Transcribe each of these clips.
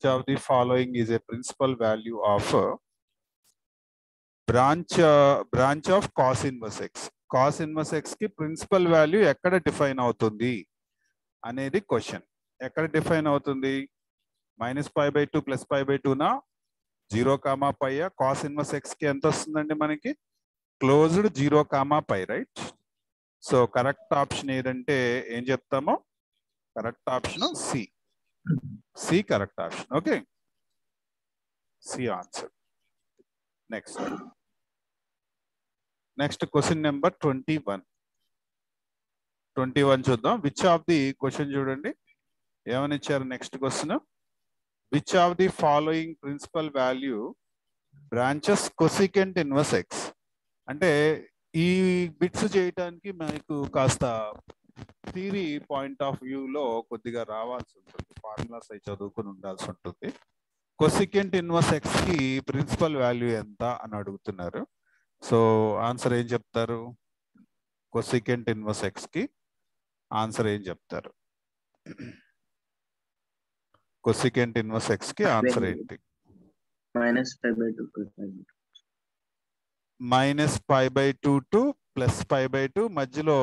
which of the following is a principal value of branch of cos inverse x? Cos inverse x కి principal value ఎక్కడ define అవుతుంది అనేది question. ఎక్కడ define అవుతుంది? -π/2 +π/2 నా 0, π. cos inverse x కి ఎంత వస్తుందండి మనకి? Closed 0, π, right? So correct option ఏదంటే ఏం చెప్తామో? Correct option C correct option. Okay, C answer. Next question number 21 చూద్దాం. విచ్ ఆఫ్ ది క్వశ్చన్ చూడండి ఏమని ఇచ్చారు. Next question, which of the following principal value branches cosecant inverse x? అంటే ఈ bits చేయటానికి మనకు కాస్త థియరీ పాయింట్ ఆఫ్ వ్యూలో కొద్దిగా రావాల్సి ఉంటుంది, ఫార్ములాస్ అవి చదువుకుని ఉండాల్సి ఉంటుంది. కొసికెంట్ ఇన్వర్స్ ఎక్స్ కి ప్రిన్సిపల్ వాల్యూ ఎంత అని అడుగుతున్నారు. సో ఆన్సర్ ఏం చెప్తారు? కొసికెంట్ ఇన్వర్స్ ఎక్స్ కి ఆన్సర్ ఏం చెప్తారు? కొసికెంట్ ఇన్వర్స్ ఎక్స్ కి ఆన్సర్ ఏంటి? -π/2 టు +π/2 మధ్యలో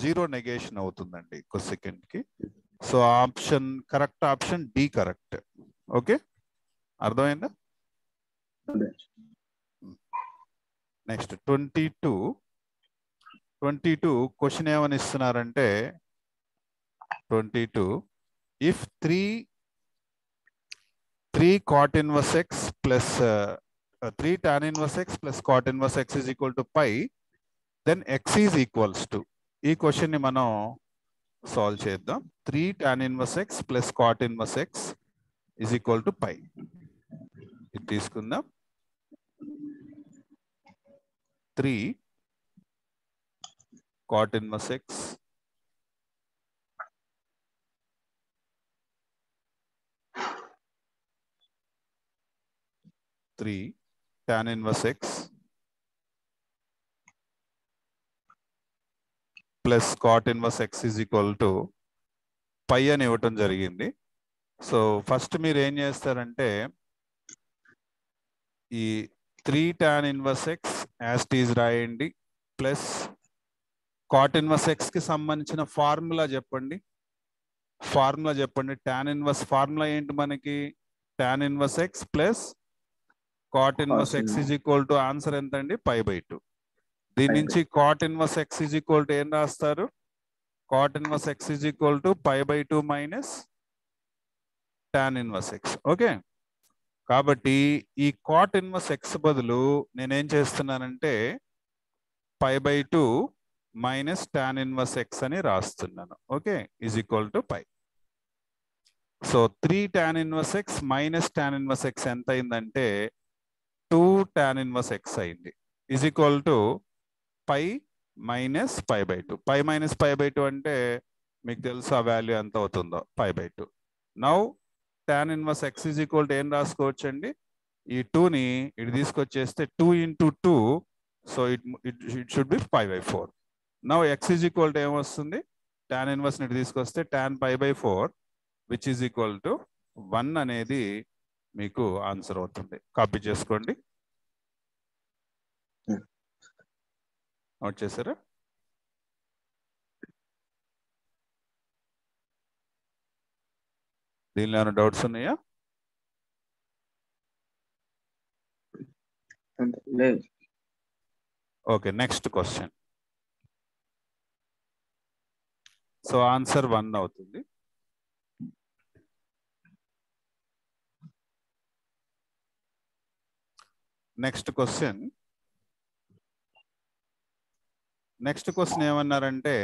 0 నెగేషన్ అవుతుందండి కొసికెంట్ కి. So option correct option D correct. Okay, అర్థమైందా? నెక్స్ట్ 22 క్వశ్చన్ ఏమని ఇస్తున్నారంటే 22 if 3 cot inverse x plus 3 tan inverse x plus cot inverse x is equal to π, then x is equals to, ఈ question ని మనం solve చేద్దాం. 3 tan inverse x plus cot inverse x is equal to π. ఇది తీసుకుందాం. 3 cot inverse x tan inverse x plus cot inverse x is equal to π అని ఇవ్వటం జరిగింది. So first మీరు ఏం చేస్తారంటే ఈ 3 tan inverse x as it is రాయండి, ప్లస్ cot inverse x కి సంబంధించిన ఫార్ములా చెప్పండి. tan inverse ఫార్ములా ఏంటి మనకి? tan inverse x plus cot inverse x is equal to answer ఎంత అండి? π/2. దీని నుంచి cot inverse x is equal to ఏం రాస్తారు? cot inverse x is equal to π/2 minus tan inverse x. Okay, కాబట్టి ఈ cot inverse x బదులు నేనేం చేస్తున్నానంటే π/2 మైనస్ tan inverse x అని రాస్తున్నాను. Okay, is equal to π. So 3 tan inverse x minus tan inverse x ఎంత అయిందంటే 2 tan inverse x అయింది. Is equal to π minus π/2. π minus π/2 అంటే మీకు తెలుసు ఆ వాల్యూ ఎంత అవుతుందో, π/2. Now tan inverse x is equal to ఏం రాసుకోవచ్చు అండి? ఈ 2ని ఇటు తీసుకొచ్చేస్తే 2 into 2, so it should be π/4. Now x is equal to ఏమొస్తుంది? tan ఇన్వర్స్ ని తీసుకొస్తే tan π/4 which is equal to 1 అనేది మీకు ఆన్సర్ అవుతుంది. కాపీ చేసుకోండి. నోట్ చేశారా? దీనిలో ఏమైనా డౌట్స్ ఉన్నాయా? Okay, next question. So answer 1 అవుతుంది. నెక్స్ట్ క్వశ్చన్ ఏమన్నారంటే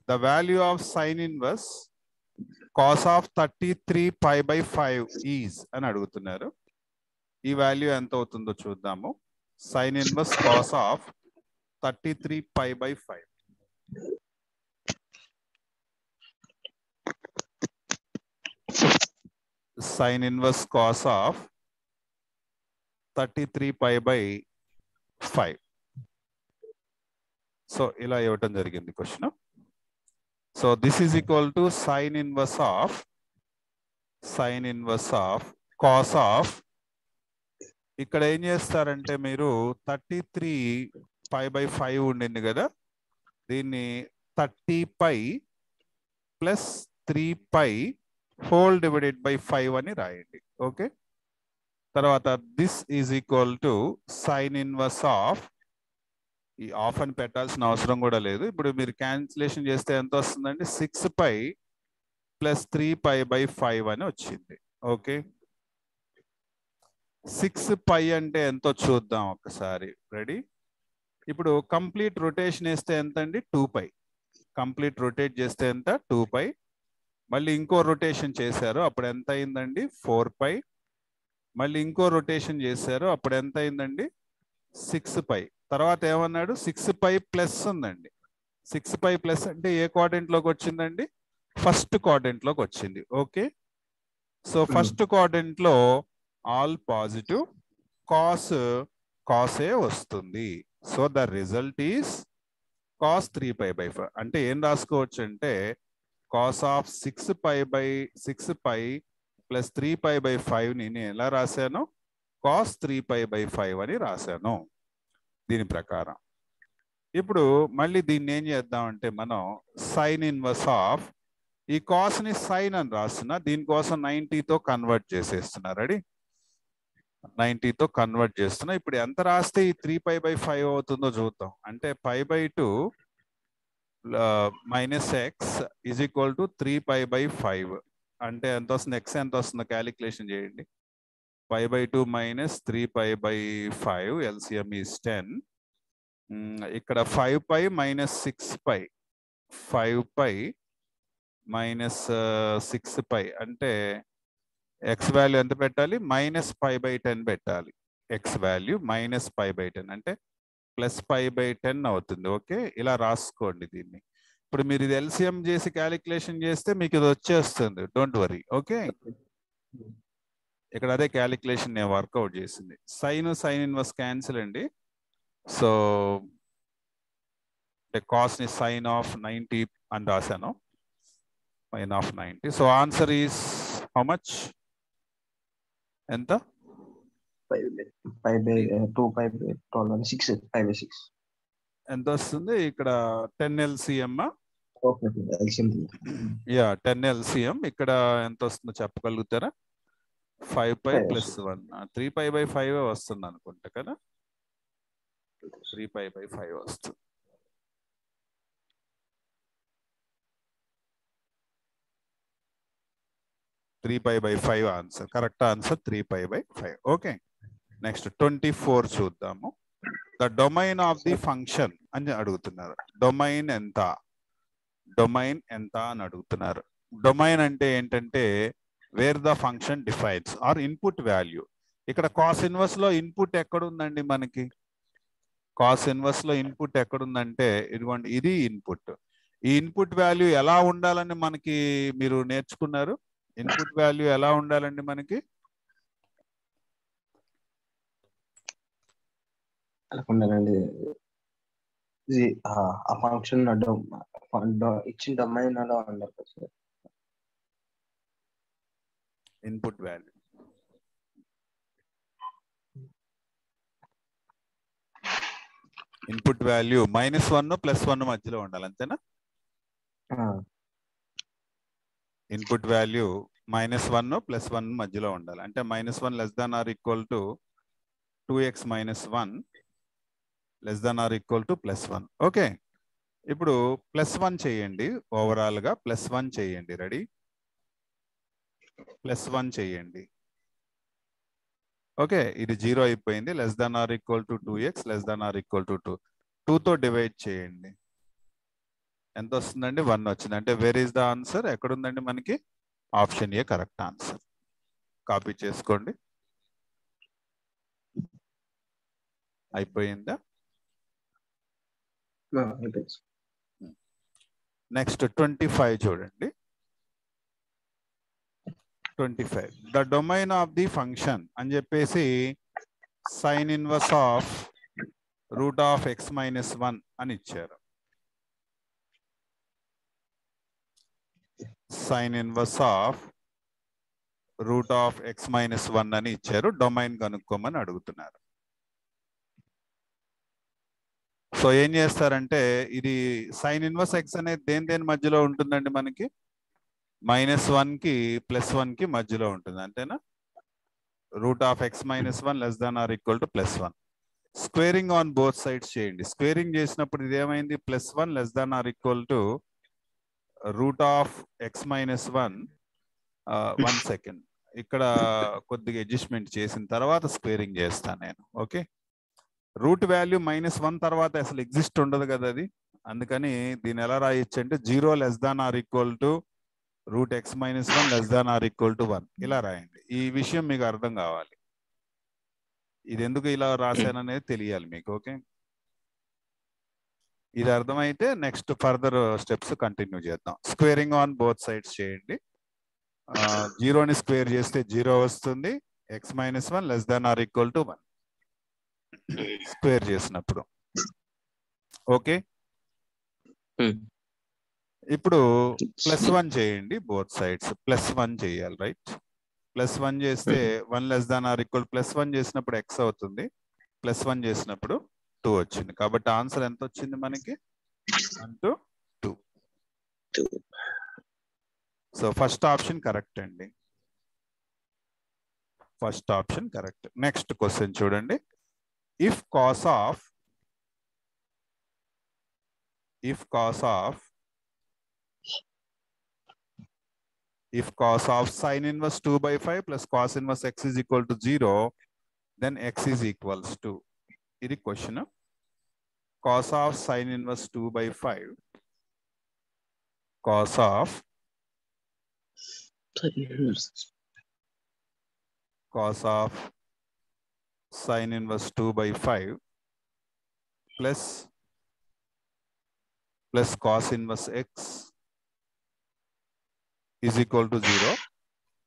the value of sine inverse cos of 33 π/5 is అని అడుగుతున్నారు. ఈ వాల్యూ ఎంత అవుతుందో చూద్దాము. Sine inverse cos of 33 π/5. Sine inverse cos of 33 π/5. So ఇలా ఇవ్వటం జరిగింది question. So this is equal to sine inverse of sine inverse of cos of, ఇక్కడ ఏం చేస్తారంటే మీరు 33 π/5 ఉండింది కదా, దీన్ని 30π ప్లస్ 3π హోల్ డివైడెడ్ బై 5 అని రాయండి. ఓకే, తర్వాత this is equal to sine inverse of, ఈ ఆఫ్ అని పెట్టాల్సిన అవసరం కూడా లేదు. ఇప్పుడు మీరు క్యాన్సిలేషన్ చేస్తే ఎంత వస్తుందండి, 6π ప్లస్ 3π/5 అని వచ్చింది. ఓకే, 6π అంటే ఎంతో చూద్దాం ఒకసారి. రెడీ? ఇప్పుడు కంప్లీట్ రొటేషన్ వేస్తే ఎంత అండి, 2π. కంప్లీట్ రొటేట్ చేస్తే ఎంత, 2π. మళ్ళీ ఇంకో రొటేషన్ చేశారు, అప్పుడు ఎంత అయిందండి, 4π. మళ్ళీ ఇంకో రొటేషన్ చేశారు, అప్పుడు ఎంత అయిందండి, 6π. తర్వాత ఏమన్నాడు, 6π ప్లస్ ఉందండి. 6π ప్లస్ అంటే ఏ క్వాడ్రంట్ లోకి వచ్చిందండి, ఫస్ట్ క్వాడ్రంట్ లోకి వచ్చింది. ఓకే, సో ఫస్ట్ క్వాడ్రంట్ లో ఆల్ పాజిటివ్, కాస్ ఏ వస్తుంది. So the result is cos 3π/5. అంటే ఏం రాసుకోవచ్చు అంటే cos ఆఫ్ 6π ప్లస్ 3π/5 ని నేను ఎలా రాశాను, cos 3π/5 అని రాశాను దీని ప్రకారం. ఇప్పుడు మళ్ళీ దీన్ని ఏం చేద్దామంటే మనం సైన్ ఇన్వర్స్ ఆఫ్, ఈ కాస్ ని సైన్ అని రాస్తున్నా, దీనికోసం 90తో కన్వర్ట్ చేసేస్తున్నా. రెడీ? 90తో కన్వర్ట్ చేస్తున్నా. ఇప్పుడు ఎంత రాస్తే ఈ 3π/5 అవుతుందో చూద్దాం. అంటే π/2 minus x is equal to 3π/5 అంటే ఎంత వస్తుంది, ఎక్స్ ఎంత వస్తుందో క్యాలిక్యులేషన్ చేయండి. π/2 మైనస్ 3π/5 ఎల్సిఎం ఈజ్ 10. ఇక్కడ 5π మైనస్ 6π, 5π మైనస్ 6π అంటే ఎక్స్ వాల్యూ ఎంత పెట్టాలి, మైనస్ π/10 పెట్టాలి. ఎక్స్ వాల్యూ మైనస్ π/10 అంటే ప్లస్ π/10 అవుతుంది. ఓకే, ఇలా రాసుకోండి దీన్ని. ఇప్పుడు మీరు ఇది ఎల్సిఎం చేసి క్యాలిక్యులేషన్ చేస్తే మీకు ఇది వచ్చేస్తుంది, డోంట్ వరీ. ఓకే, ఇక్కడ అదే క్యాలిక్యులేషన్ నేను వర్కౌట్ చేసింది. సైన్ ఇన్వర్స్ క్యాన్సిల్ అండి. సో కాస్ ని సైన్ ఆఫ్ 90 అని రాశాను, sine of 90. So answer is how much, ఎంత, 5/2 ఎంత వస్తుంది ఇక్కడ, 10 LCM. Yeah 10 LCM. ఇక్కడ ఎంత వస్తుందో చెప్పగలుగుతారా, 5π ప్లస్ 1, 3π/5 వస్తుంది అనుకుంటా కదా, 3π/5 వస్తుంది. Answer, correct answer 3π/5. Okay, next 24 చూద్దాము. The domain of the function అని అడుగుతున్నారు. డొమైన్ ఎంత అని అడుగుతున్నారు. డొమైన్ అంటే ఏంటంటే where the function defines our input value. ఇక్కడ కాస్ ఇన్వర్స్ లో ఇన్పుట్ ఎక్కడుందండి మనకి, కాస్ ఇన్వర్స్ లో ఇన్పుట్ ఎక్కడుందంటే ఇదిగోండి, ఇది ఇన్పుట్. ఈ ఇన్పుట్ వాల్యూ ఎలా ఉండాలని మనకి మీరు నేర్చుకున్నారు. ఇన్పుట్ వాల్యూ ఎలా ఉండాలండి మనకి, ఆ ఫంక్షన్ ఇచ్చిన డొమైన్ అలా ఉండాలి సార్. ఇన్పుట్ వాల్యూ -1 +1 మధ్యలో ఉండాలి, అంతేనా? ఇన్పుట్ వాల్యూ -1 +1 మధ్యలో ఉండాలి. అంటే -1 less than or equal to 2x - 1 less than or equal to +1. Okay, ఇప్పుడు +1 చేయండి, ఓవరాల్ గా +1 చేయండి. రెడీ? +1 చేయండి. ఓకే, ఇది 0 అయిపోయింది. less than or equal to 2x less than or equal to 2. 2తో డివైడ్ చేయండి, ఎంత వస్తుందండి, 1 వచ్చింది. అంటే వేర్ ఈస్ ద ఆన్సర్, ఎక్కడుందండి మనకి, option A correct answer. Copy చేసుకోండి. అయిపోయిందా? నెక్స్ట్ 25 చూడండి. 25 the domain of the function అని చెప్పేసి సైన్ ఇన్వర్స్ ఆఫ్ √(x - 1) అని ఇచ్చారు. Sine inverse of root of x minus 1 అని ఇచ్చారు, డొమైన్ కనుక్కోమని అడుగుతున్నారు. సో ఏం చేస్తారంటే ఇది సైన్ ఇన్వర్స్ ఎక్స్ అనేది దేని మధ్యలో ఉంటుందండి మనకి, -1 కి +1 కి మధ్యలో ఉంటుంది అంతేనా. Route of x minus 1 less than or equal to +1. Squaring on both sides చేయండి. స్క్వేరింగ్ చేసినప్పుడు ఇది ఏమైంది, +1 less than or equal to root of x minus 1. 1 second, ఇక్కడ కొద్దిగా అడ్జస్ట్మెంట్ చేసిన తర్వాత స్క్వేరింగ్ చేస్తాను నేను. ఓకే, రూట్ వాల్యూ -1 తర్వాత అసలు ఎగ్జిస్ట్ ఉండదు కదా అది, అందుకని దీన్ని ఎలా రాయొచ్చు అంటే 0 less than or equal to root x minus 1 less than or equal to 1 ఇలా రాయండి. ఈ విషయం మీకు అర్థం కావాలి, ఇది ఎందుకు ఇలా రాశాననేది తెలియాలి మీకు. ఓకే, ఇది అర్థమైతే నెక్స్ట్ ఫర్దర్ స్టెప్స్ కంటిన్యూ చేద్దాం. స్క్వేరింగ్ ఆన్ బోత్ సైడ్స్ చేయండి. 0ని స్క్వేర్ చేస్తే 0 వస్తుంది, X minus 1 less than or equal to 1 square చేసినప్పుడు. ఓకే, ఇప్పుడు +1 చేయండి బోత్ సైడ్స్. +1 చేయాలి, రైట్. +1 చేస్తే 1 లెస్ దాన్ ఆర్ ఈక్వల్, +1 చేసినప్పుడు x అవుతుంది, +1 చేసినప్పుడు 2 వచ్చింది. కాబట్టి ఆన్సర్ ఎంత వచ్చింది మనకి, 1 to 2. So first option correct అండి, first option correct. Next question చూడండి. If cos of sin inverse 2/5 plus cos inverse x is equal to 0, then x is equals to, ఇది question. cos of sin inverse 2/5, cos of sin inverse 2/5 plus cos inverse x is equal to 0,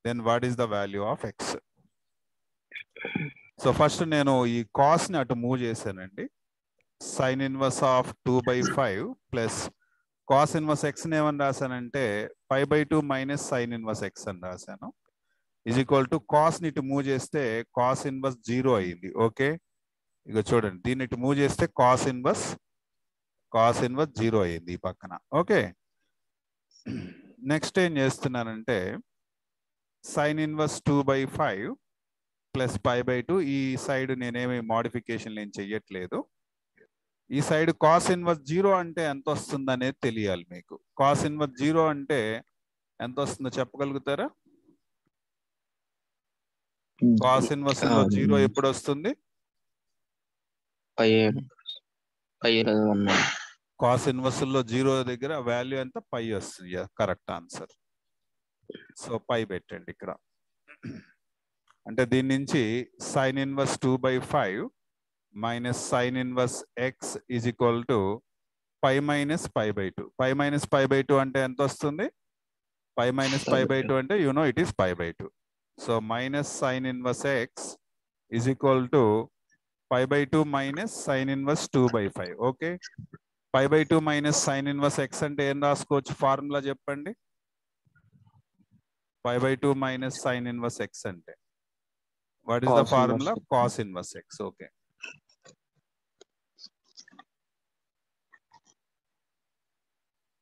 then what is the value of x? So first నేను ఈ cos ని అటు move చేశానండి. sin inverse of 2/5 plus cos inverse x ని ఏమని రాశానంటే π/2 minus sin inverse x అని రాశాను. Is equal to cos ని ఇటు మూవ్ చేస్తే cos inverse 0 అయింది. ఓకే, ఇక చూడండి, దీన్ని ఇటు మూవ్ చేస్తే cos inverse 0 అయింది ఈ పక్కన. ఓకే, నెక్స్ట్ ఏం చేస్తున్నానంటే sin inverse 2/5 ప్లస్ π/2, ఈ సైడ్ నేనేమి మోడిఫికేషన్ ఏం చెయ్యట్లేదు. ఈ సైడ్ cos inverse 0 అంటే ఎంత వస్తుంది అనేది తెలియాలి మీకు. cos inverse 0 అంటే ఎంత వస్తుందో చెప్పగలుగుతారా? cos inverse లో 0 ఎప్పుడు వస్తుంది? cos inverse లో 0 దగ్గర వాల్యూ ఎంత, π వస్తుంది. Correct answer. సో π పెట్టండి ఇక్కడ. అంటే దీని నుంచి sin inverse 2/5 minus sin inverse x is equal to π minus π/2. π minus π/2 అంటే ఎంత వస్తుంది? π minus π/2 అంటే it is π/2. So minus sin inverse x is equal to π/2 minus sin inverse 2/5. Okay, π/2 minus sin inverse x అంటే ఏం రాసుకోవచ్చు, ఫార్ములా చెప్పండి. π/2 minus sin inverse x అంటే what is the formula? Cos inverse x. Okay,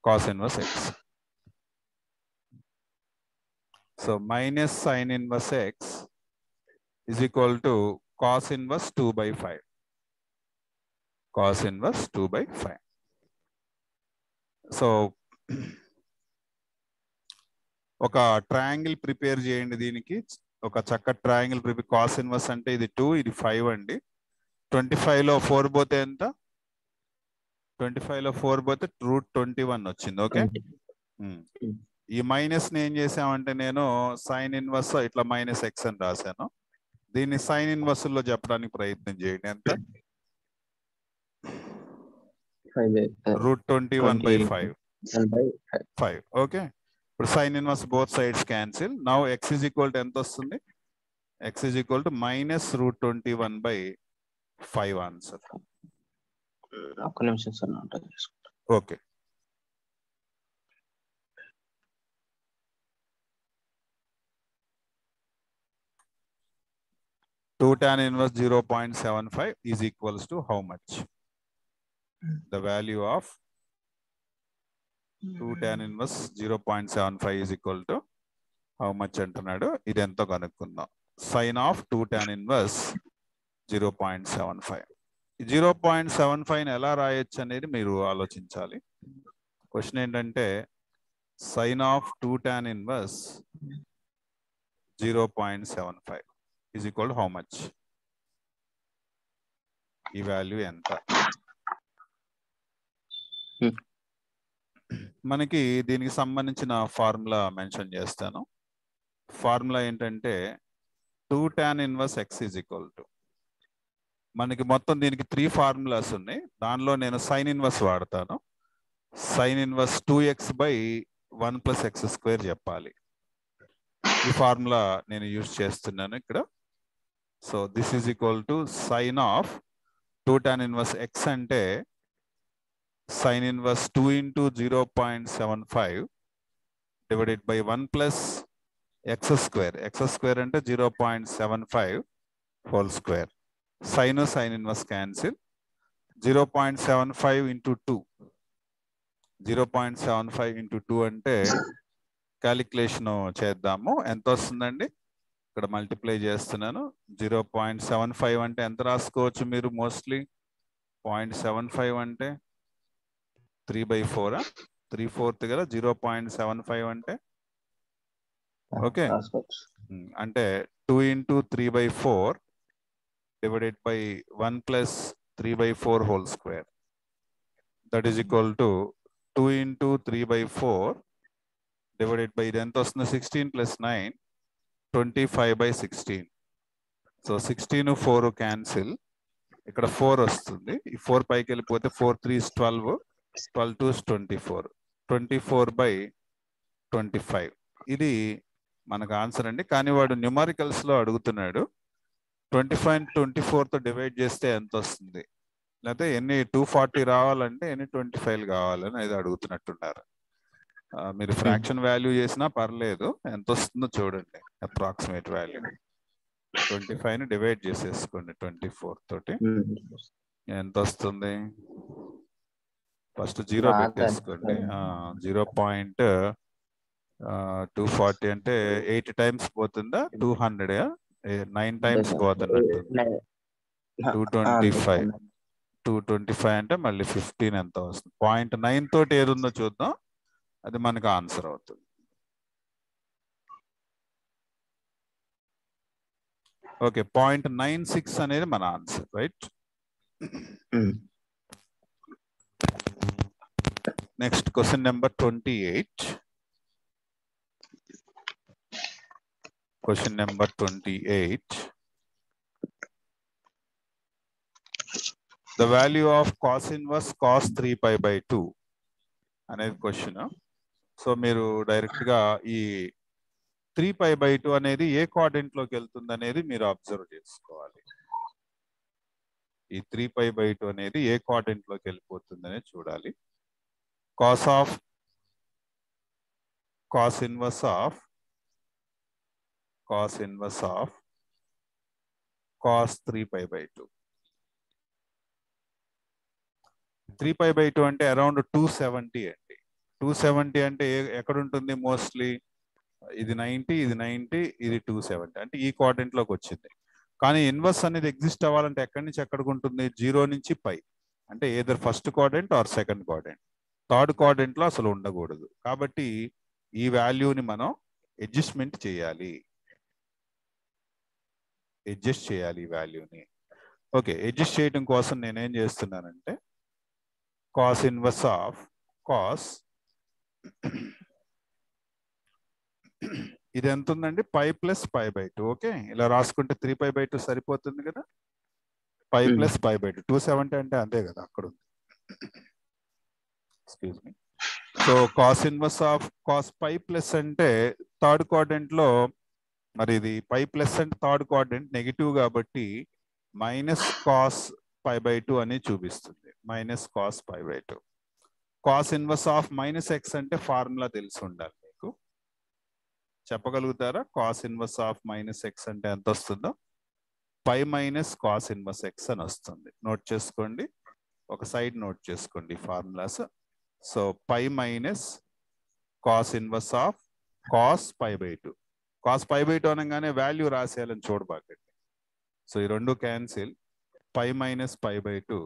cos inverse x. So minus sin inverse x is equal to cos inverse 2/5. Cos inverse 2/5. So ఒక triangle prepare చేయండి. దీనికి ఒక చక్కటి triangle prepare. cos inverse అంటే ఇది 2, ఇది 5 అండి. 25 లో 4 పోతే ఎంత? 25 లో 4 పోతే √21 వచ్చింది. ఓకే, ఈ మైనస్ ని ఏం చేసామంటే నేను సైన్ ఇన్వర్స్ ఇట్లా -x అని రాశాను. దీన్ని సైన్ ఇన్వర్స్ లో చెప్పడానికి ప్రయత్నం చేయండి. ఎంత? √21/5. ఓకే, ఇప్పుడు sine inverse both sides cancel. Now x is equal to ఎంత వస్తుంది? x is equal to -√21/5 answer. ఒక్క నిమిషం sir. Okay, 2 tan inverse 0.75 is equals to how much? The value of 2 tan inverse 0.75 is equal to how much అంటున్నాడు. ఇది ఎంతో కనుక్కుందాం. Sin of 2 tan inverse 0.75. 0.75 ఎలా రాయొచ్చు అనేది మీరు ఆలోచించాలి. క్వశ్చన్ ఏంటంటే sin of 2 tan inverse 0.75 is equal to how much? ఈ వాల్యూ ఎంత? మనకి దీనికి సంబంధించిన ఫార్ములా మెన్షన్ చేస్తాను. ఫార్ములా ఏంటంటే 2 tan inverse x is equal to, మనకి మొత్తం దీనికి 3 ఫార్ములాస్ ఉన్నాయి. దానిలో నేను సైన్ ఇన్వర్స్ వాడతాను. Sine inverse 2x by 1 plus x square చెప్పాలి. ఈ ఫార్ములా నేను యూజ్ చేస్తున్నాను ఇక్కడ. So this is equal to sine of 2 tan inverse x అంటే sine inverse 2 into 0.75 divided by 1 plus x square. x square అంటే 0.75 whole square. Sin inverse cancel. 0.75 into 2. 0.75 into 2 అంటే calculation చేద్దాము. ఎంత వస్తుందండి? ఇక్కడ మల్టిప్లై చేస్తున్నాను. 0.75 అంటే ఎంత రాసుకోవచ్చు మీరు? మోస్ట్లీ 0.75 అంటే 3/4, 3/4 కదా. 0.75 అంటే ఓకే, అంటే 2 into 3/4 divided by 1 plus 3/4 whole square. That is equal to 2 into 3/4 divided by ఎంత వస్తుంది? 16 plus 9, 25/16. So 16 4 cancel. ఇక్కడ 4 వస్తుంది. ఈ 4 పైకి వెళ్ళిపోతే 4 3 is 12, 12 2 is 24, 24/25. ఇది మనకు ఆన్సర్ అండి. కానీ వాడు న్యూమరికల్స్ లో అడుగుతున్నాడు. 25 24తో డివైడ్ చేస్తే ఎంత వస్తుంది, లేకపోతే ఎన్ని 240 రావాలంటే ఎన్ని 25 కావాలని అది అడుగుతున్నట్టున్నారు. మీరు ఫ్రాక్షన్ వాల్యూ చేసినా పర్లేదు, ఎంత వస్తుందో చూడండి. అప్రాక్సిమేట్ వాల్యూ 25ని డివైడ్ చేసేసుకోండి 24 తోటి. ఎంత వస్తుంది? ఫస్ట్ 0 పెట్టేసుకోండి. 0.240 అంటే 8 times పోతుందా? 200, 9 times పోతున్నట్టు. 225 అంటే మళ్ళీ 15 ఎంత వస్తుంది? 0.9 తోటి ఏది ఉందో చూద్దాం, అది మనకు ఆన్సర్ అవుతుంది. ఓకే, 0.96 అనేది మన answer, right? Next question number 28. Question number 28. The value of cos inverse cos 3π/2 అనేది క్వశ్చన్. సో మీరు డైరెక్ట్ గా ఈ 3π/2 అనేది ఏ కోఆర్డినేట్ లోకి వెళ్తుంది అనేది మీరు అబ్జర్వ్ చేసుకోవాలి. ఈ 3π/2 అనేది ఏ కోఆర్డినేట్ లోకి వెళ్ళిపోతుంది అనేది చూడాలి. cos inverse of cos 3π/2. 3π/2 అంటే అరౌండ్ 270 అండి. 270 అంటే ఎక్కడ ఉంటుంది? మోస్ట్లీ ఇది 90, ఇది 90, ఇది 270 అంటే ఈ కోఆర్డినేట్ లోకి వచ్చింది. కానీ ఇన్వర్స్ అనేది ఎగ్జిస్ట్ అవ్వాలంటే ఎక్కడి నుంచి ఎక్కడికి ఉంటుంది? 0 నుంచి π అంటే either first coordinate or second coordinate. Third coordinate లో అసలు ఉండకూడదు. కాబట్టి ఈ వాల్యూని మనం అడ్జస్ట్మెంట్ చేయాలి, అడ్జస్ట్ చేయాలి ఈ వాల్యూని. ఓకే, అడ్జస్ట్ చేయడం కోసం నేనేం చేస్తున్నానంటే కాస్ ఇన్వర్స్ ఆఫ్ కాస్, ఇది ఎంత ఉందండి? π + π/2. ఓకే, ఇలా రాసుకుంటే 3π/2 సరిపోతుంది కదా. π + π/2 270 అంటే అంతే కదా, అక్కడ ఉంది. Excuse me. So cos inverse of cos π plus అంటే థర్డ్ కోఆర్డినేట్ లో, మరి ఇది π ప్లస్ అంటే థర్డ్ కోఆర్డినేట్ నెగిటివ్ కాబట్టి మైనస్ కాస్ π/2 అని చూపిస్తుంది. Minus cos π/2. Cos inverse of -x అంటే ఫార్ములా తెలిసి ఉండాలి మీకు. చెప్పగలుగుతారా? కాస్ ఇన్వర్స్ ఆఫ్ -x అంటే ఎంత వస్తుందో? Pi minus cos inverse x అని వస్తుంది. నోట్ చేసుకోండి, ఒక సైడ్ నోట్ చేసుకోండి formulas. So pi minus cos inverse of cos pi by 2. Cos pi by 2 అనగానే వాల్యూ రాసేయాలని చూడబాకండి. సో ఈ రెండు cancel. Pi minus pi by 2,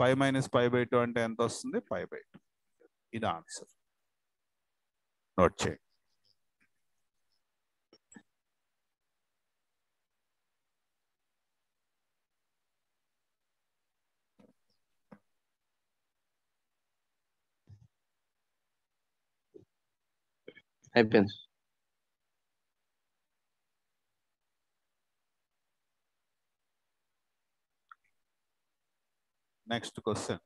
pi minus pi by 2 అంటే ఎంత వస్తుంది? Pi by 2. ఇది ఆన్సర్. నోట్ చేయండి. అయిపోయింది. Next question.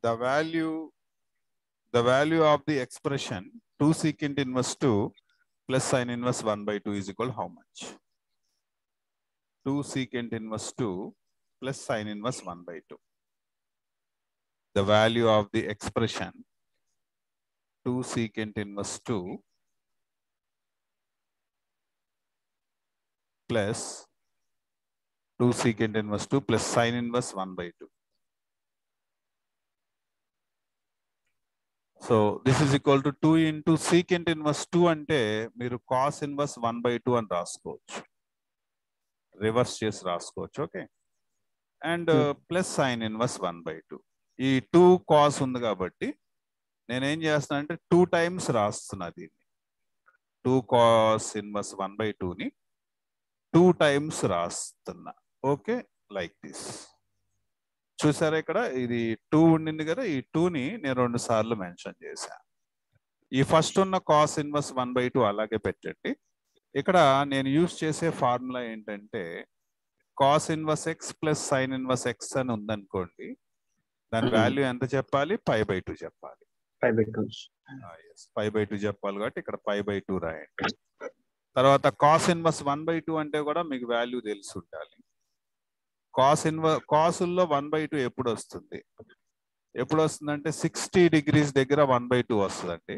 The value of the expression 2 secant inverse 2 plus sin inverse 1 by 2 is equal how much? 2 secant inverse 2 plus sin inverse 1 by 2. The value of the expression 2 secant inverse 2 plus 2 secant inverse 2 plus sin inverse 1 by 2. So this is equal to 2 into secant inverse 2 అంటే మీరు cos inverse 1 by 2 అని రాసుకోవచ్చు, reverse చేసి రాసుకోవచ్చు. Okay, and plus sine inverse 1 by 2. ఈ 2 cos ఉంది కాబట్టి నేనేం చేస్తున్నా అంటే 2 టైమ్స్ రాస్తున్నా దీన్ని. 2 కాస్ ఇన్వర్స్ 1 by 2ని 2 టైమ్స్ రాస్తున్నా. Okay, like this. చూసారా ఇక్కడ ఇది 2 ఉండింది కదా, ఈ 2ని నేను 2 సార్లు మెన్షన్ చేశాను. ఈ ఫస్ట్ ఉన్న కాస్ ఇన్వర్స్ 1 by 2 అలాగే పెట్టండి. ఇక్కడ నేను యూజ్ చేసే ఫార్ములా ఏంటంటే cos inverse X plus sine inverse x అని ఉందనుకోండి, దాని వాల్యూ ఎంత చెప్పాలి? పై బై 2 చెప్పాలి. పై బై 2. పై బై 2 చెప్పాలి కాబట్టి ఇక్కడ పై బై 2 రాయండి. తర్వాత కాస్ ఇన్వర్స్ 1 by 2 అంటే కూడా మీకు వాల్యూ తెలిసి ఉండాలి. కాసుల్లో 1 by 2 ఎప్పుడు వస్తుంది? ఎప్పుడు వస్తుందంటే 60 degrees దగ్గర 1 by 2 వస్తుందండి.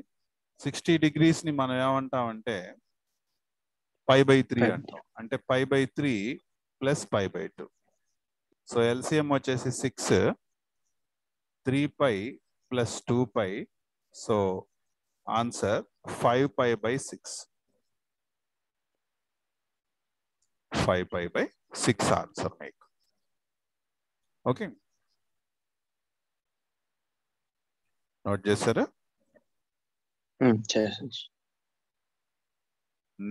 60 degrees ని మనం ఏమంటామంటే పై బై 3 అంటాం. అంటే pi by 3 plus pi by 2. So LCM వచ్చేసి 6, 3 pi plus 2 pi. So answer 5 pi by 6. 5 pi by 6 answer మీకు. ఓకే, నోట్ చేశారా?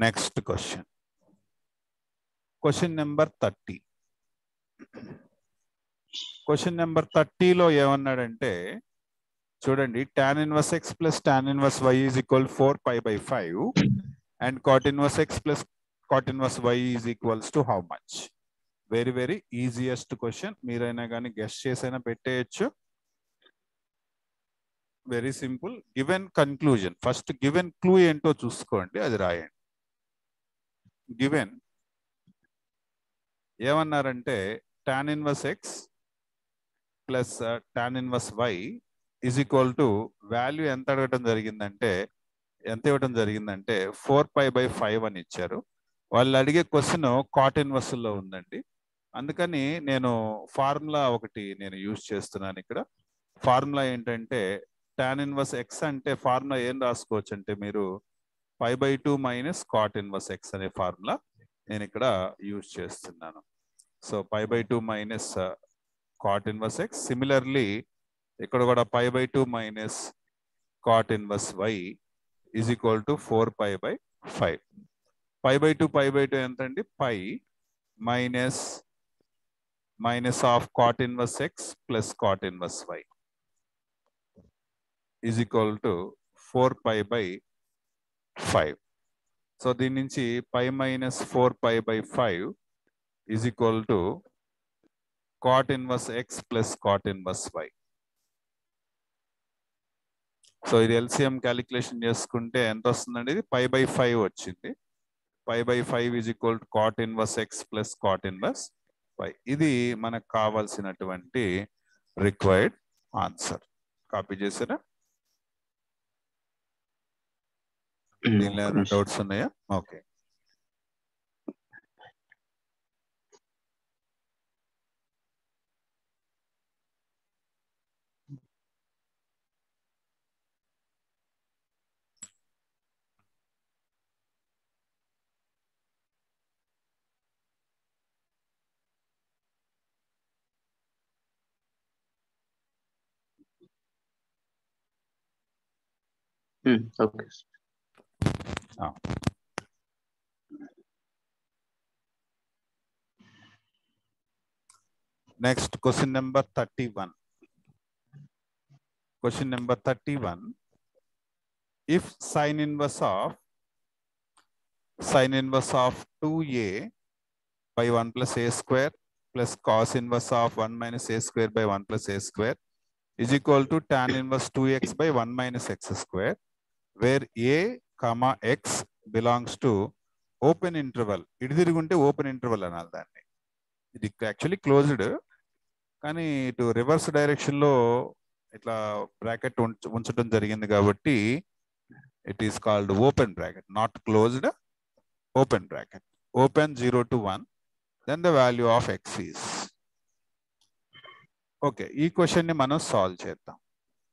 Next question, question number 30. Question number 30లో ఏమన్నాడంటే చూడండి, tan inverse x plus tan inverse y is equal 4 pi by 5 and cot inverse x plus cot inverse y is equals to how much? Very very easiest question. మీరైనా కానీ guess చేసైనా పెట్టేయచ్చు. Very simple. Given conclusion, first given clue ఏంటో చూసుకోండి, అది రాయండి. Given ఏమన్నారంటే tan inverse x plus tan inverse y is equal to value ఎంత అడగటం జరిగిందంటే, ఎంత ఇవ్వడం జరిగిందంటే 4 పై బై 5 అని ఇచ్చారు. వాళ్ళు అడిగే క్వశ్చన్ కాట్ ఇన్వర్స్ లో ఉందండి. అందుకని నేను ఫార్ములా ఒకటి నేను యూజ్ చేస్తున్నాను ఇక్కడ. ఫార్ములా ఏంటంటే tan ఇన్వర్స్ x అంటే ఫార్ములా ఏం రాసుకోవచ్చు అంటే మీరు pi by 2 minus cot inverse x అనే ఫార్ములా నేను ఇక్కడ యూజ్ చేస్తున్నాను. So pi by 2 minus cot inverse x. Similarly ఇక్కడ కూడా pi by 2 minus cot inverse y is equal to 4 pi by 5. Pi by 2 ఎంత అండి? Pi minus of cot inverse x plus cot inverse y is equal to 4 pi by 5. So దీని నుంచి pi minus 4 pi by 5 is equal to cot inverse x plus cot inverse y. So ఇది LCM calculation చేసుకుంటే ఎంత వస్తుందండి? ఇది pi by 5 వచ్చింది. Pi by 5 is equal to cot inverse x plus cot inverse y. ఇది మనకు కావాల్సినటువంటి required answer. Copy చేసారా? దీనిలో ఏమైనా డౌట్స్ ఉన్నాయా? Okay. Okay. Next, question number 31. Question number 31. If sine inverse of 2a by 1 plus a square plus cos inverse of 1 minus a square by 1 plus a square is equal to tan inverse 2x by 1 minus x square, where a comma x belongs to open interval. ఇది తిరుగుంటే open interval అనాలి దాన్ని. ఇది actually closed, కానీ ఇటు reverse direction లో ఇట్లా bracket ఉంచడం జరిగింది కాబట్టి it is called open bracket, not closed, open bracket. Open 0 to 1, then the value of x is. Okay, ఈ క్వశ్చన్ ని మనం సాల్వ్ చేద్దాం.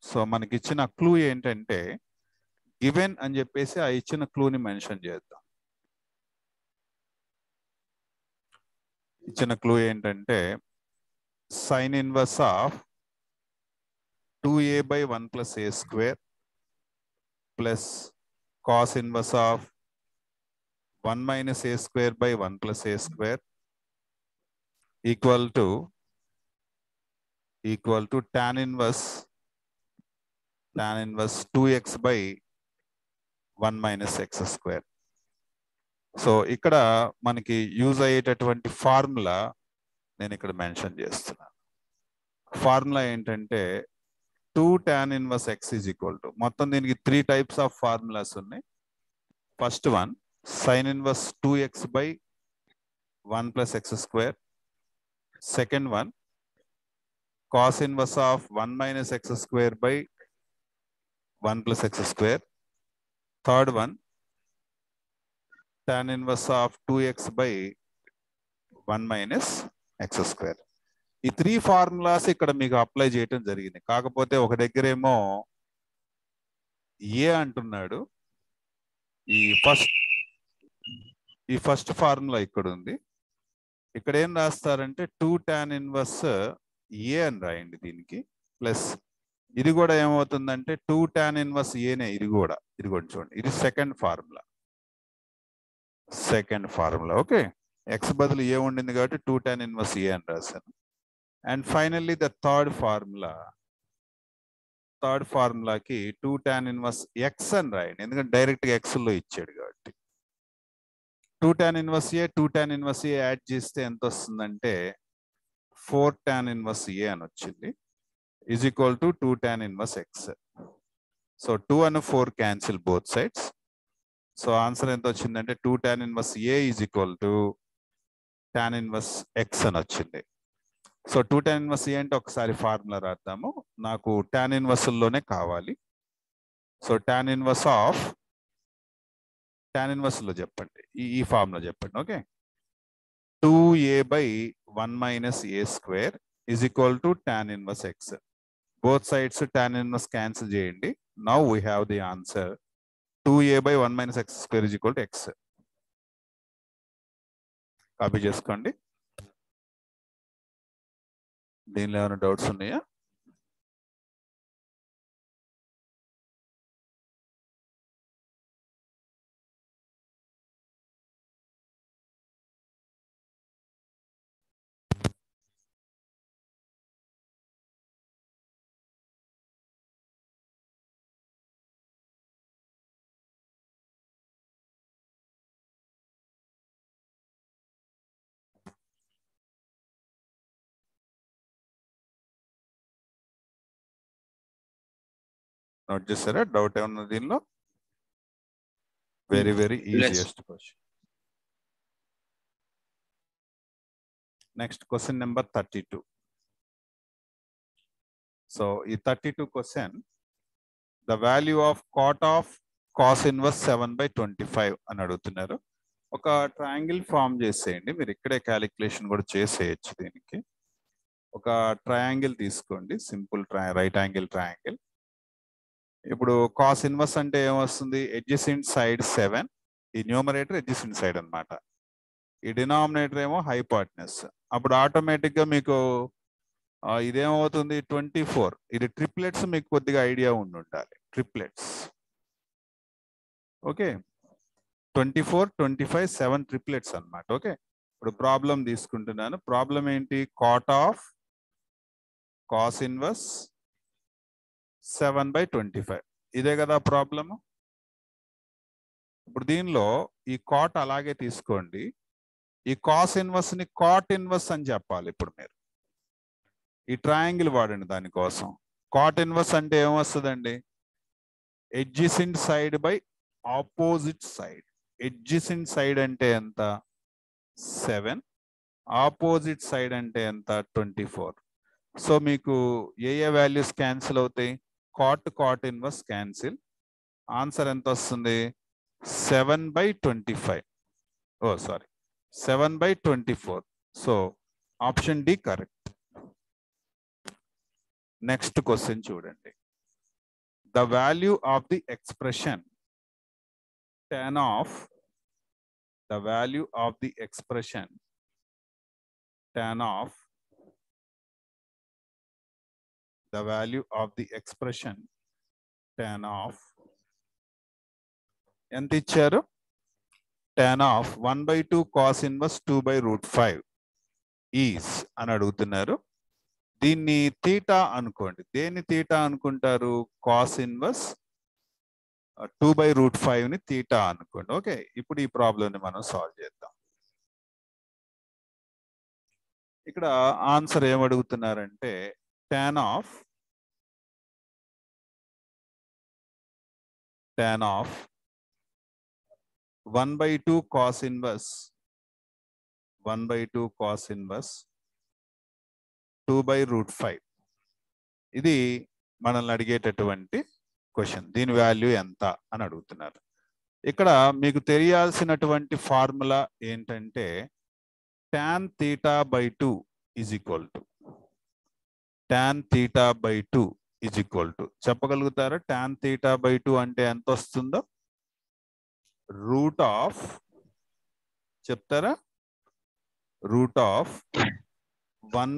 సో మనకి ఇచ్చిన క్లూ ఏంటంటే గివెన్ అని చెప్పేసి ఆ ఇచ్చిన క్లూని మెన్షన్ చేద్దాం. ఇచ్చిన క్లూ ఏంటంటే sine inverse of 2a by 1 plus a square plus cos inverse of 1 minus a square by 1 plus a square equal to tan inverse 2x by 1 minus x square. So ఇక్కడ మనకి use అయ్యేటటువంటి formula నేను ఇక్కడ mention చేస్తున్నాను. Formula ఏంటంటే 2 tan inverse x is equal to, మొత్తం దీనికి 3 types of formulas ఉన్నాయి. First one sin inverse 2x by 1 plus x square. Second one cos inverse of 1 minus x square by 1 plus x square. Third one tan inverse of 2x by 1 minus x square. ఈ 3 formulas ఇక్కడ మీకు apply చేయటం జరిగింది. కాకపోతే ఒక దగ్గరేమో ఏ అంటున్నాడు, ఈ first formula ఇక్కడ ఉంది. ఇక్కడ ఏం రాస్తారంటే 2 tan ఇన్వర్స్ ఏ అని రాయండి దీనికి. ప్లస్ ఇది కూడా ఏమవుతుందంటే 2 tan ఇన్వర్స్ ఏనే, ఇది కూడా చూడండి, ఇది సెకండ్ ఫార్ములా. ఓకే, ఎక్స్ బదులు ఏ ఉండింది కాబట్టి 2 tan ఇన్వర్స్ ఏ అని రాశాను. అండ్ ఫైనల్లీ ద థర్డ్ ఫార్ములాకి 2 tan ఇన్వర్స్ ఎక్స్ అని రాయండి, ఎందుకంటే డైరెక్ట్ గా ఎక్స్ లో ఇచ్చాడు కాబట్టి. 2 tan ఇన్వర్స్ ఏ 2 tan ఇన్వర్స్ ఏ యాడ్ చేస్తే ఎంత వస్తుందంటే 4 tan ఇన్వర్స్ ఏ అని వచ్చింది, is equal to 2 tan inverse X. So 2 and 4 cancel both sides. So answer ఎంత వచ్చిందంటే 2 tan inverse A is equal to tan inverse x అని వచ్చింది. సో 2 tan ఇన్వర్స్ ఏ అంటే ఒకసారి ఫార్ములా రాద్దాము, నాకు tan ఇన్వర్స్ లోనే కావాలి. సో tan ఇన్వర్స్ లో చెప్పండి, ఈ ఫార్ములా చెప్పండి. Okay, 2a by 1 minus a square is equal to tan inverse x. Both sides tan inverse cancel చేయండి. Now we have the answer 2a by 1 minus x square is equal to x. Copy చేసుకోండి. దీనిలో ఏమైనా doubts ఉన్నాయా? Note చేస్తారా? Doubt ఏమన్నా దీనిలో? Very easiest question. Next question number 32. So ఈ 32 question, the value of cot of cos inverse 7/25 అని అడుగుతున్నారు. ఒక ట్రయాంగిల్ ఫామ్ చేసేయండి. మీరు ఇక్కడే క్యాలిక్యులేషన్ కూడా చేసేయచ్చు. దీనికి ఒక ట్రయాంగిల్ తీసుకోండి, సింపుల్ రైట్ యాంగిల్ ట్రయాంగిల్. ఇప్పుడు కాస్ ఇన్వర్స్ అంటే ఏమొస్తుంది? ఎడ్జసెంట్ సైడ్ 7, ఈ న్యూమరేటర్ ఎడ్జసెంట్ సైడ్ అన్నమాట, ఈ డినామినేటర్ ఏమో హైపాటనస్. అప్పుడు ఆటోమేటిక్ గా మీకు ఇదేమవుతుంది? 24. ఇది ట్రిప్లెట్స్, మీకు కొద్దిగా ఐడియా ఉండి ఉండాలి. Triplets, okay. 24, 25, 7 ట్రిప్లెట్స్ అన్నమాట. ఓకే, ఇప్పుడు ప్రాబ్లం తీసుకుంటున్నాను. ప్రాబ్లం ఏంటి? కాట్ ఆఫ్ కాస్ ఇన్వర్స్ 7/25, ఇదే కదా ప్రాబ్లము. ఇప్పుడు దీనిలో ఈ కాట్ అలాగే తీసుకోండి, ఈ కాస్ ఇన్వర్స్ ని కాట్ ఇన్వర్స్ అని చెప్పాలి. ఇప్పుడు మీరు ఈ ట్రయాంగిల్ వాడండి దానికోసం. కాట్ ఇన్వర్స్ అంటే ఏమొస్తుందండి? Adjacent side by opposite side. Adjacent side అంటే ఎంత? 7. ఆపోజిట్ సైడ్ అంటే ఎంత? 24. సో మీకు ఏ వాల్యూస్ క్యాన్సిల్ అవుతాయి? Cot inverse cancel. ఆన్సర్ ఎంత వస్తుంది? 7/25. Oh sorry, 7/24. So option D correct. Next question చూడండి. The value of the expression tan of the value of the expression tan of the value of the expression tan of ఎంత ఇచ్చారు? tan of 1/2 cos inverse 2/√5 is అని అడుగుతున్నారు. దీన్ని theta అనుకోండి. దేన్ని theta అనుకుంటారు? Cos inverse 2/√5 ని తీటా అనుకోండి. ఓకే, ఇప్పుడు ఈ ప్రాబ్లం ని మనం సాల్వ్ చేద్దాం. ఇక్కడ answer ఏమడుగుతున్నారంటే tan of 1/2 cos inverse 2/√5. ఇది మనల్ని అడిగేటటువంటి క్వశ్చన్. దీని వాల్యూ ఎంత అని అడుగుతున్నారు. ఇక్కడ మీకు తెలియాల్సినటువంటి ఫార్ములా ఏంటంటే tan θ/2 is equal to tan θ/2 is equal to చెప్పగలుగుతారా? tan θ/2 అంటే ఎంత వస్తుందో? రూట్ ఆఫ్, చెప్తారా? Root of 1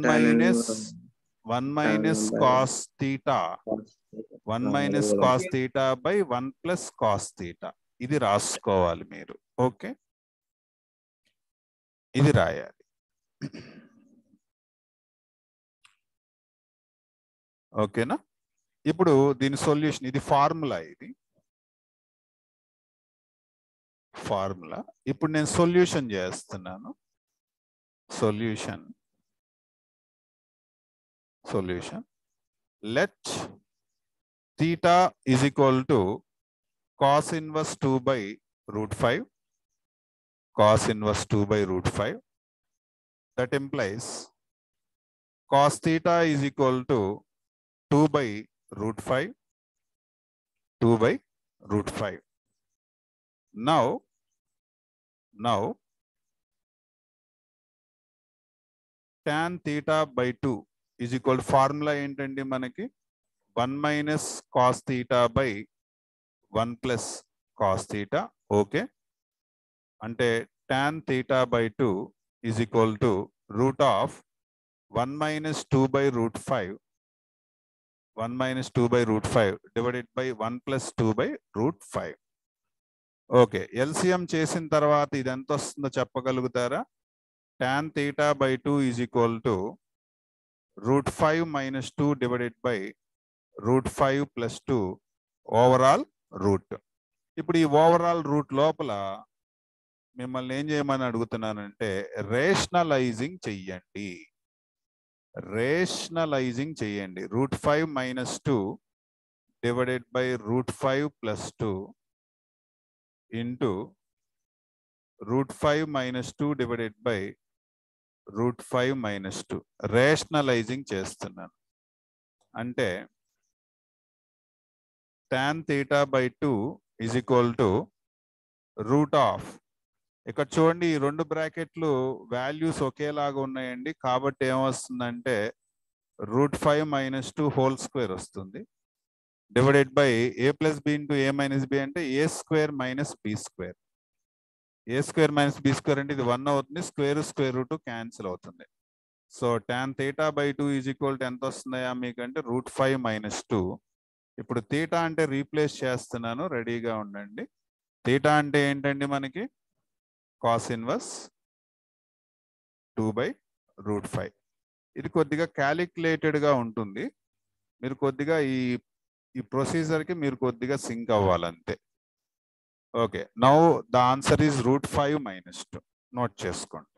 minus cos theta 1 minus cos theta by 1 plus cos theta. ఇది రాసుకోవాలి మీరు. ఓకే, ఇది రాయాలి. ఓకేనా? ఇప్పుడు దీని సొల్యూషన్, ఇది ఫార్ములా, ఇది ఫార్ములా. ఇప్పుడు నేను సొల్యూషన్ చేస్తున్నాను. Solution let theta is equal to cos inverse 2/√5. cos inverse 2/√5. That implies cos theta is equal to 2/√5. 2/√5. Now tan θ/2 is equal to formula ఏంటండి మనకి? 1 minus cos theta by 1 plus cos theta. Okay, అంటే tan θ/2 is equal to root of 1 minus 2/√5 divided by 1 plus 2/√5. Okay, LCM చేసిన తర్వాత ఇది ఎంత వస్తుందో చెప్పగలుగుతారా? tan θ/2 is equal to √5 minus 2 divided by √5 plus 2 overall root. ఇప్పుడు ఈ ఓవరాల్ రూట్ లోపల మిమ్మల్ని ఏం చేయమని అడుగుతున్నానంటే రేషనలైజింగ్ చెయ్యండి. √5 minus 2 divided by √5 plus 2 into √5 minus 2 divided by √5 minus 2. Rationalising చేస్తున్నాను. అంటే tan θ/2 is equal to root of, ఇక్కడ చూడండి ఈ రెండు బ్రాకెట్లు వాల్యూస్ ఒకేలాగా ఉన్నాయండి, కాబట్టి ఏమొస్తుందంటే √5 - 2 హోల్ స్క్వేర్ వస్తుంది, divided by a plus b into a minus b అంటే a square minus b square. a square minus b square అంటే ఇది 1 అవుతుంది, స్క్వేర్ రూట్ క్యాన్సిల్ అవుతుంది. So tan θ/2 is equal to ఎంత వస్తుందయా మీకంటే √5 - 2. ఇప్పుడు తీటా అంటే రీప్లేస్ చేస్తున్నాను, రెడీగా ఉండండి. తీటా అంటే ఏంటండి మనకి కాస్ ఇన్వర్స్ 2/√5. ఇది కొద్దిగా క్యాలిక్యులేటెడ్ గా ఉంటుంది, మీరు కొద్దిగా ఈ ప్రొసీజర్ కి మీరు కొద్దిగా సింక్ అవ్వాలంతే. Okay, now the answer is √5 - 2. Note చేసుకోండి.